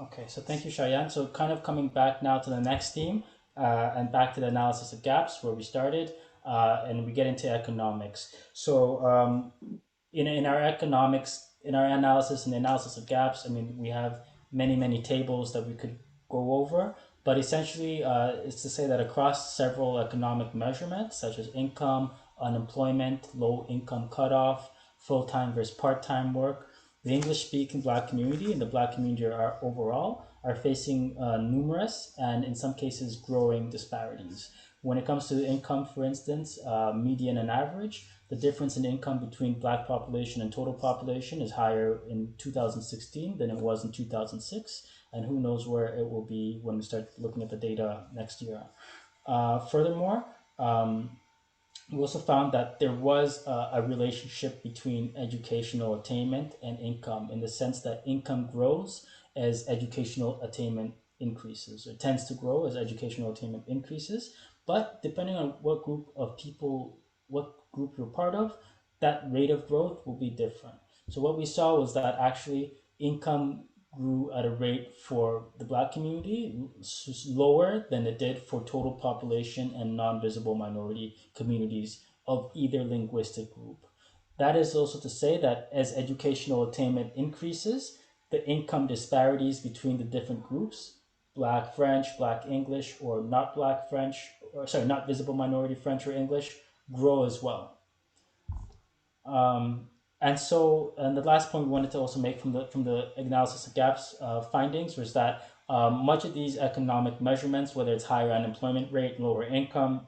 Okay, so thank you, Shayan. So kind of coming back now to the next theme, and back to the analysis of gaps where we started, and we get into economics. So in our economics, in our analysis and the analysis of gaps, I mean, we have many tables that we could go over, but essentially it's to say that across several economic measurements such as income, unemployment, low income cutoff, full-time versus part-time work, the English-speaking Black community and the Black community are overall are facing numerous and in some cases growing disparities. When it comes to income, for instance, median and average, the difference in income between Black population and total population is higher in 2016 than it was in 2006, and who knows where it will be when we start looking at the data next year. Furthermore, we also found that there was a relationship between educational attainment and income in the sense that income grows as educational attainment increases, or tends to grow as educational attainment increases. But depending on what group of people, what group you're part of, that rate of growth will be different. So what we saw was that actually income grew at a rate for the Black community lower than it did for total population and non-visible minority communities of either linguistic group. That is also to say that as educational attainment increases, the income disparities between the different groups, Black French, Black English, or not Black French, or sorry, not visible minority French or English, grow as well. And the last point we wanted to also make from the analysis of gaps findings was that much of these economic measurements, whether it's higher unemployment rate, lower income,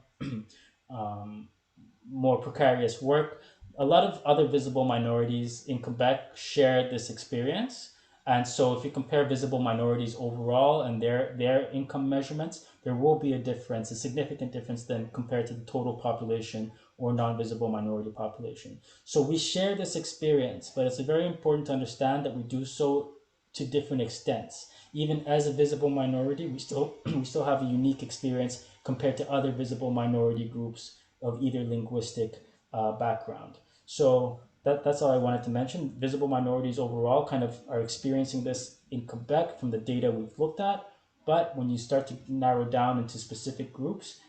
more precarious work, a lot of other visible minorities in Quebec share this experience. And so if you compare visible minorities overall and their income measurements, there will be a difference, a significant difference than compared to the total population or non-visible minority population. So we share this experience, but it's very important to understand that we do so to different extents. Even as a visible minority, we still have a unique experience compared to other visible minority groups of either linguistic background. So that's all I wanted to mention. Visible minorities overall kind of are experiencing this in Quebec from the data we've looked at, but when you start to narrow down into specific groups,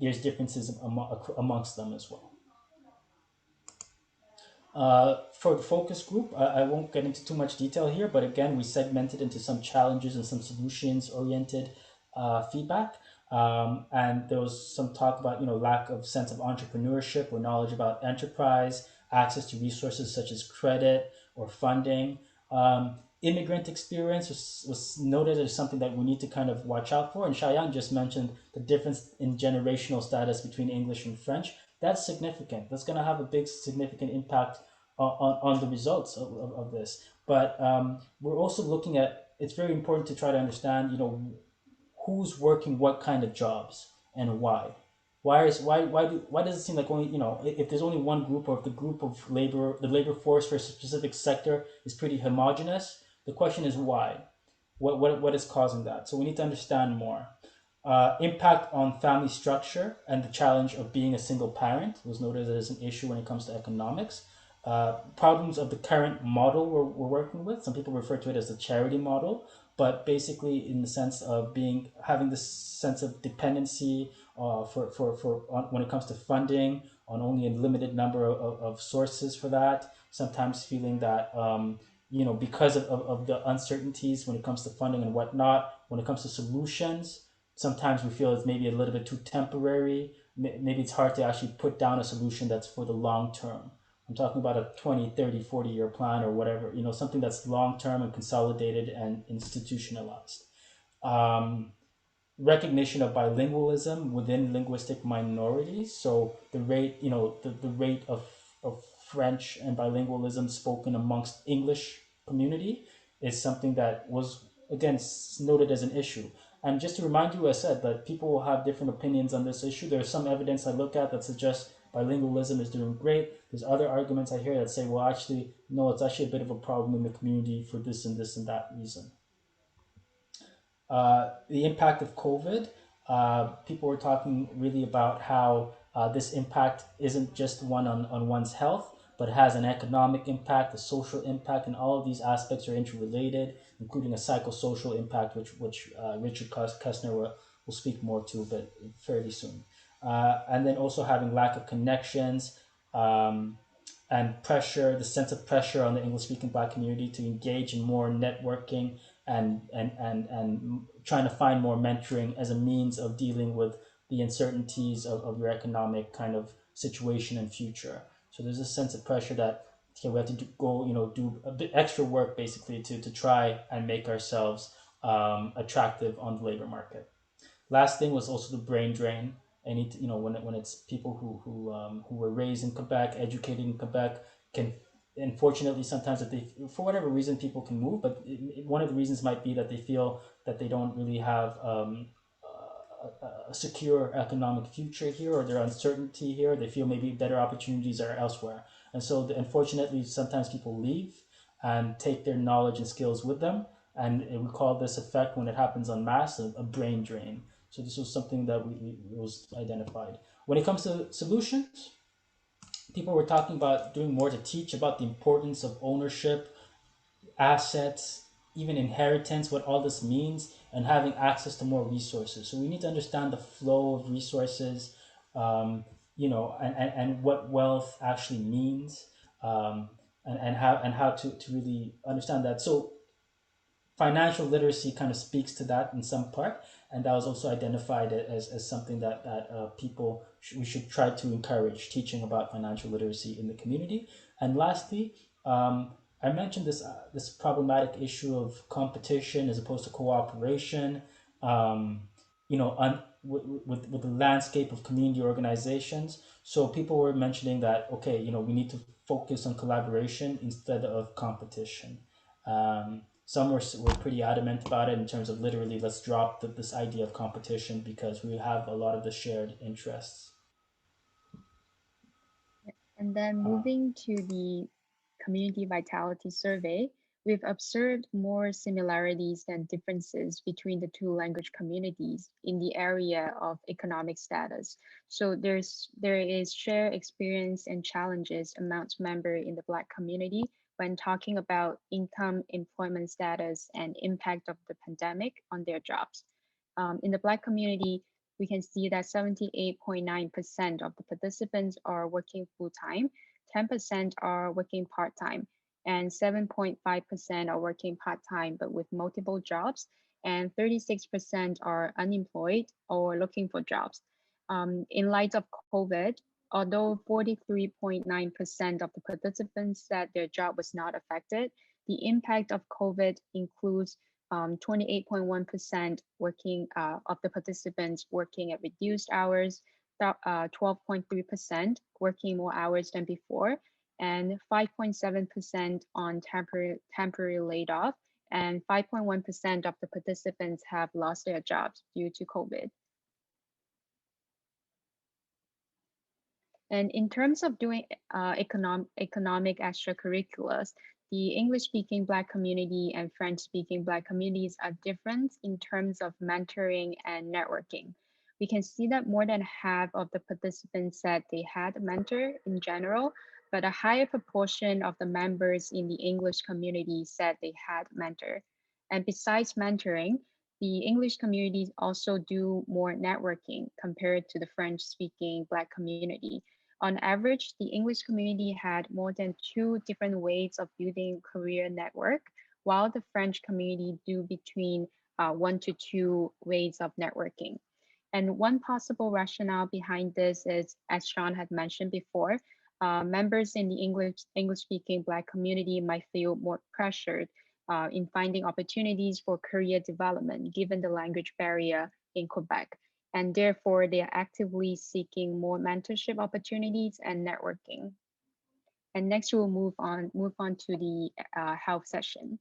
there's differences amongst them as well. For the focus group, I won't get into too much detail here, but again, we segmented into some challenges and some solutions-oriented feedback. And there was some talk about, lack of sense of entrepreneurship or knowledge about enterprise, access to resources such as credit or funding. Immigrant experience was noted as something that we need to kind of watch out for. And Shayan just mentioned the difference in generational status between English and French. That's significant. That's going to have a big significant impact on the results of this. But we're also looking at, it's very important to try to understand, who's working what kind of jobs and why. Why does it seem like only, if there's only one group, or if the group of labor, the labor force for a specific sector is pretty homogenous, the question is why? What is causing that? So we need to understand more. Impact on family structure and the challenge of being a single parent was noted as an issue when it comes to economics. Problems of the current model we're working with. Some people refer to it as the charity model, but basically in the sense of having this sense of dependency when it comes to funding on only a limited number of sources for that. Sometimes feeling that because of the uncertainties when it comes to funding and whatnot, when it comes to solutions, sometimes we feel it's maybe a little bit too temporary. Maybe it's hard to actually put down a solution that's for the long term. I'm talking about a 20, 30, 40-year plan or whatever, something that's long-term and consolidated and institutionalized. Recognition of bilingualism within linguistic minorities. So the rate, the rate of French and bilingualism spoken amongst English community is something that was, again, noted as an issue. And just to remind you, I said that people will have different opinions on this issue. There's some evidence I look at that suggests bilingualism is doing great. There's other arguments I hear that say, well, actually, no, it's actually a bit of a problem in the community for this and that reason. The impact of COVID, people were talking really about how this impact isn't just one on one's health, but it has an economic impact, a social impact, and all of these aspects are interrelated, including a psychosocial impact, which Richard Kessner will speak more to, but fairly soon. And then also having lack of connections, um, and pressure, the sense of pressure on the English speaking Black community to engage in more networking and trying to find more mentoring as a means of dealing with the uncertainties of your economic kind of situation and future. So there's a sense of pressure that, okay, we have to do a bit extra work basically to try and make ourselves attractive on the labor market. Last thing was also the brain drain. Any when it's people who were raised in Quebec, educated in Quebec, can, unfortunately, sometimes that they, for whatever reason, people can move, but one of the reasons might be that they feel that they don't really have a secure economic future here, or their uncertainty here. They feel maybe better opportunities are elsewhere, and so unfortunately, sometimes people leave and take their knowledge and skills with them, and we call this effect, when it happens en masse, a brain drain. So this was something that we was identified. When it comes to solutions, people were talking about doing more to teach about the importance of ownership, assets, even inheritance, what all this means, and having access to more resources. So we need to understand the flow of resources, and what wealth actually means, and how to really understand that. So financial literacy kind of speaks to that in some part, and that was also identified as something that we should try to encourage, teaching about financial literacy in the community. And lastly, I mentioned this problematic issue of competition as opposed to cooperation. With the landscape of community organizations. So people were mentioning that, okay, we need to focus on collaboration instead of competition. Some were pretty adamant about it in terms of, literally, let's drop this idea of competition because we have a lot of the shared interests. And then Uh, moving to the community vitality survey, we've observed more similarities than differences between the two language communities in the area of economic status. So there is shared experience and challenges amongst members in the Black community when talking about income, employment status, and impact of the pandemic on their jobs. In the Black community, we can see that 78.9% of the participants are working full time, 10% are working part time, and 7.5% are working part time but with multiple jobs, and 36% are unemployed or looking for jobs. In light of COVID, although 43.9% of the participants said their job was not affected, the impact of COVID includes 28.1% working of the participants working at reduced hours, 12.3% working more hours than before, and 5.7% on temporary laid off, and 5.1% of the participants have lost their jobs due to COVID. And in terms of doing economic extracurriculars, the English-speaking Black community and French-speaking Black communities are different in terms of mentoring and networking. We can see that more than half of the participants said they had a mentor in general, but a higher proportion of the members in the English community said they had a mentor. And besides mentoring, the English communities also do more networking compared to the French-speaking Black community. On average, the English community had more than 2 different ways of building career network, while the French community do between 1 to 2 ways of networking. And one possible rationale behind this is, as Sean had mentioned before, members in the English-speaking Black community might feel more pressured in finding opportunities for career development given the language barrier in Quebec, and therefore they are actively seeking more mentorship opportunities and networking. And next we'll move on to the health session.